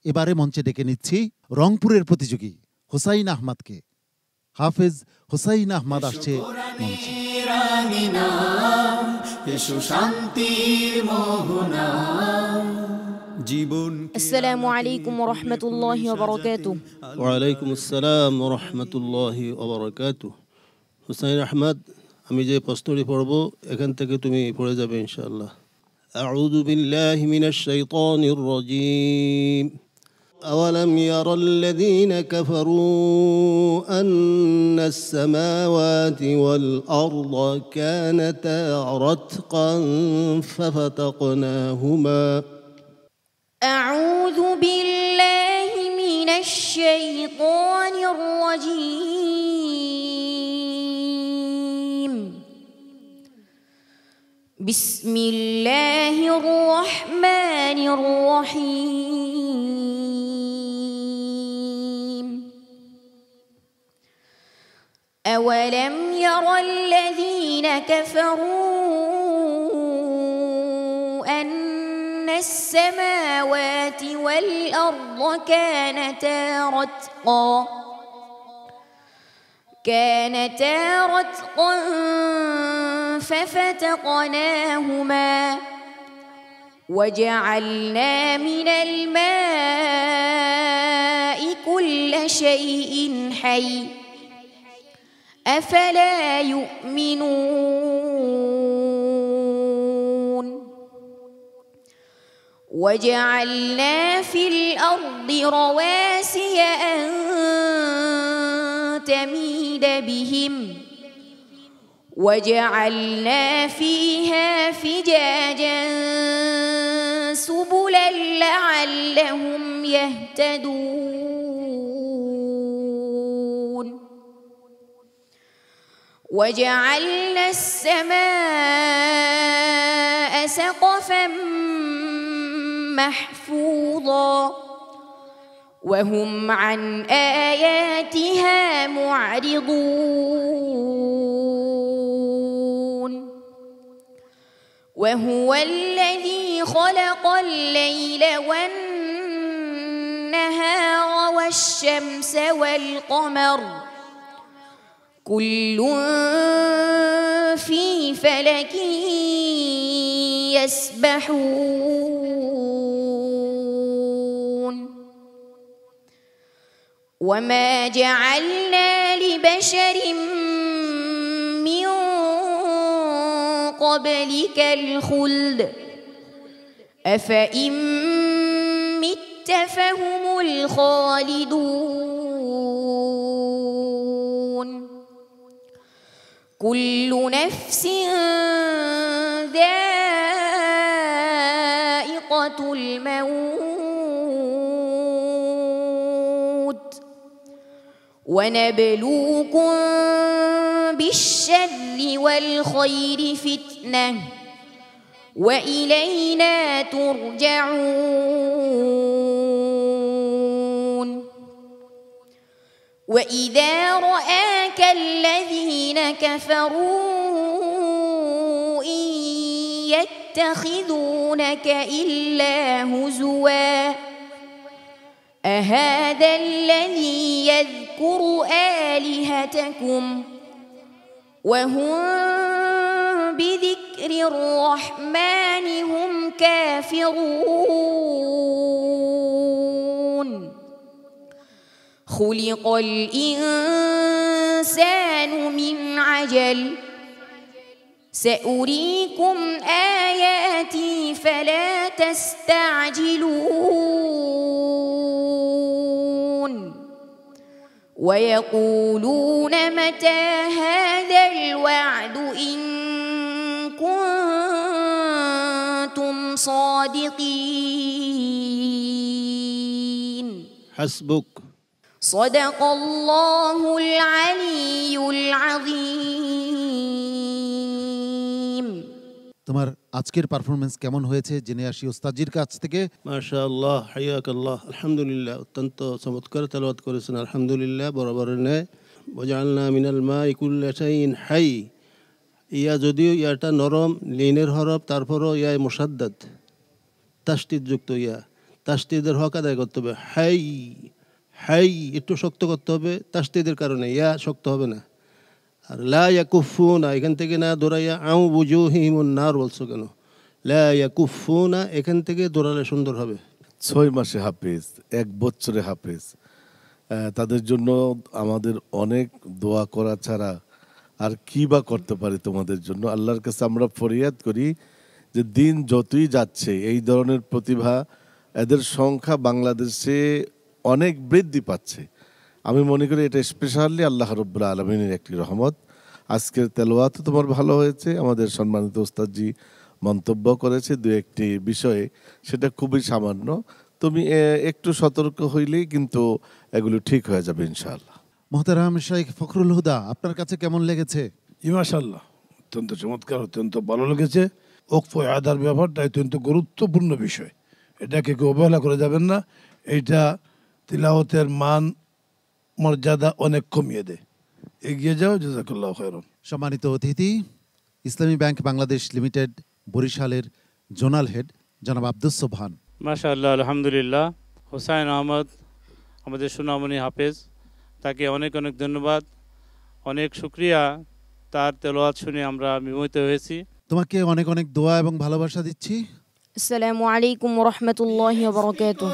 এবারে মঞ্চে ডেকে নিচ্ছি রংপুরের প্রতিযোগী হুসাইন আহমদকে। হাফেজ হুসাইন আহমদ আসছে মঞ্চে। আসসালামু আলাইকুম ওয়া রাহমাতুল্লাহি ওয়া বারাকাতুহু। ওয়া আলাইকুম আসসালাম ওয়া রাহমাতুল্লাহি ওয়া বারাকাতুহু। হুসাইন আহমদ, আমি যে প্রশ্নটি পড়ব এখান থেকে তুমি পড়ে যাবে ইনশাআল্লাহ। আউযু বিল্লাহি মিনাশ শাইতানির রাজীম। أولم ير الذين كفروا أن السماوات والأرض كانتا رتقا ففتقناهما. أعوذ بالله من الشيطان الرجيم. بسم الله الرحمن الرحيم. أولم ير الذين كفروا أن السماوات والأرض كانتا رتقا ففتقناهما وجعلنا من الماء كل شيء حي أفلا يؤمنون وجعلنا في الأرض رواسي أن تميد بهم وجعلنا فيها فجاجا سبلا لعلهم يهتدون وجعلنا السماء سقفا محفوظا وهم عن آياتها معرضون وهو الذي خلق الليل والنهار والشمس والقمر كل في فلك يسبحون وما جعلنا لبشر من قبلك الخلد أفإن مت فهم الخالدون كل نفس ذائقة الموت ونبلوكم بالشر والخير فتنة وإلينا ترجعون وإذا رآك الذين كفروا إن يتخذونك إلا هزوا أهذا الذي يذكر آلهتكم وهم بذكر الرحمن هم كافرون خلق الإنسان من عجل سأريكم آياتي فلا تستعجلون ويقولون متى هذا الوعد إن كنتم صادقين. حسبك. صدق الله العلي العظيم. তোমার আজকের পারফরম্যান্স কেমন হয়েছে জেনে আসি ওস্তাদজির কাছ থেকে। মাশাআল্লাহ, হাইয়াকাল্লাহ, আলহামদুলিল্লাহ, অত্যন্ত চমৎকার তেলাওয়াত করেছেন আলহামদুলিল্লাহ, বরাবরের ন্যায়। ওয়াজআলনা মিনাল মাই কুল্লা শাইইন হাই, ইয়া যদিও ইয়াটা নরম লিনের হরফ, তারপরও ইয়া মুসাদ্দাদ তাসদিদযুক্ত ইয়া, তাসদিদের হক আদায় করতে হবে। হাই, হাই একটু শক্ত করতে হবে তাসদিদের কারণে, ইয়া শক্ত হবে না। আর লা ইয়াকুফুনা এখান থেকে না দৌড়াইয়া আউ বুজুহিমুন নার বলছো কেন? লা ইয়াকুফুনা এখান থেকে দৌড়ালে সুন্দর হবে। 6 মাসে হাফেজ, 1 বছরে হাফেজ, তাদের জন্য আমাদের অনেক দোয়া করা ছাড়া আর কি বা করতে পারি তোমাদের জন্য। আল্লাহর কাছে আমরা ফরিয়াদ করি যে দিন যতই যাচ্ছে এই ধরনের প্রতিভা এদের সংখ্যা বাংলাদেশে অনেক বৃদ্ধি পাচ্ছে। আমি মনে করি এটা স্পেশালি আল্লাহ রাব্বুল আলামিনের একটি রহমত। আজকের তেলাওয়াত তোমার ভালো হয়েছে, আমাদের সম্মানিত ওস্তাদজি মন্তব্য করেছে দু একটি বিষয়ে, সেটা খুবই সামান্য। তুমি একটু সতর্ক হইলেই কিন্তু এগুলো ঠিক হয়ে যাবে ইনশাআল্লাহ। মোহতারাম শাইখ ফখরুল হুদা, আপনার কাছে কেমন লেগেছে? মাশাআল্লাহ, অত্যন্ত চমৎকার, অত্যন্ত ভালো লেগেছে। ওকফ আদার ব্যাপারটা অত্যন্ত গুরুত্বপূর্ণ বিষয়, এটাকে কেউ অবহেলা করে যাবেন না। এইটা তিলাওয়াতের মান মর্যাদা অনেক কমিয়ে দেয়। এগিয়ে যাও, জাযাকাল্লাহু খায়রান। সম্মানিত অতিথি, ইসলামী ব্যাংক বাংলাদেশ লিমিটেড বরিশালের জোনাল হেড জনাব আব্দুস সোবহান। মাশাআল্লাহ, আলহামদুলিল্লাহ। হোসাইন আহমদ আমাদের সুনামণি হাফেজ, তাকে অনেক অনেক ধন্যবাদ, অনেক শুকরিয়া। তার তেলাওয়াত শুনে আমরা বিমোহিত হয়েছি। তোমাকে অনেক অনেক দোয়া এবং ভালোবাসা দিচ্ছি। আসসালামু আলাইকুম ওয়া রাহমাতুল্লাহি ওয়া বারাকাতুহু।